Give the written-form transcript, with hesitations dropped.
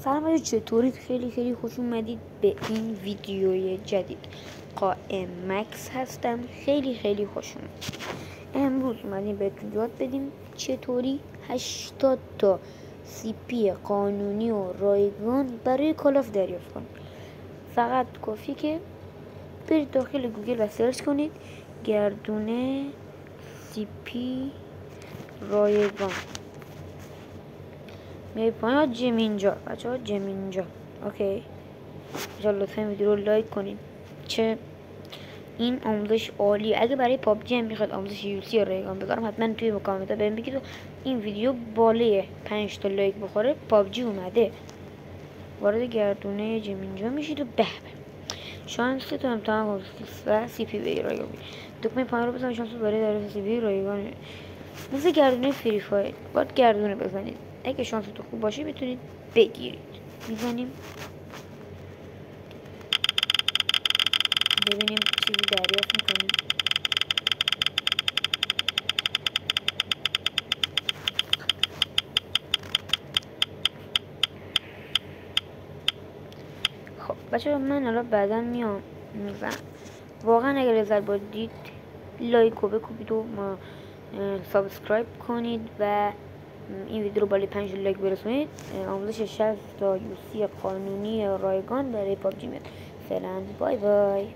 سلام بچه، چطورید؟ خیلی خوش اومدید به این ویدیوی جدید. قائم مکس هستم. خیلی خوش اومدید. امروز اومدیم بهتون یاد بدیم چطوری 80 تا سی پی قانونی و رایگان برای کال آف دریافت کنید. فقط کافی که برید داخل گوگل و سرچ کنید گردونه سی پی رایگان. میای پایین جم اینجا بچه ها، جم اینجا. اوکی، لطفا ویدیو رو لایک کنید. چه این آموزش عالی. اگه برای پابجی هم میخواد آموزش یوسی یا رایگان بذارم، حتما توی کامنت ها بهم بگید. این ویدیو بالای 5 تا لایک بخوره پابجی اومده. وارد گردونه جم اینجا میشید و به شانس تو امتحان و سی پی بی رایگان. دکمه پایین رو بزنید، شانس برای دریافت سی پی رایگان. مثل گردونه فری فایر باید گردونه بزنید. اگه شانستون خوب باشه میتونید بگیرید. میزنیم ببینیم چیزی دریافت میکنیم. خب بچه من حالا بعدا میام میزنم. واقعا اگر لذت بردید لایک رو بکوبید و سابسکرایب کنید و این ویدیو رو بالای 5 لایک برسونید. آموزش 60 تا یوسی قانونی رایگان برای پابجی میاد. فعلا بای بای.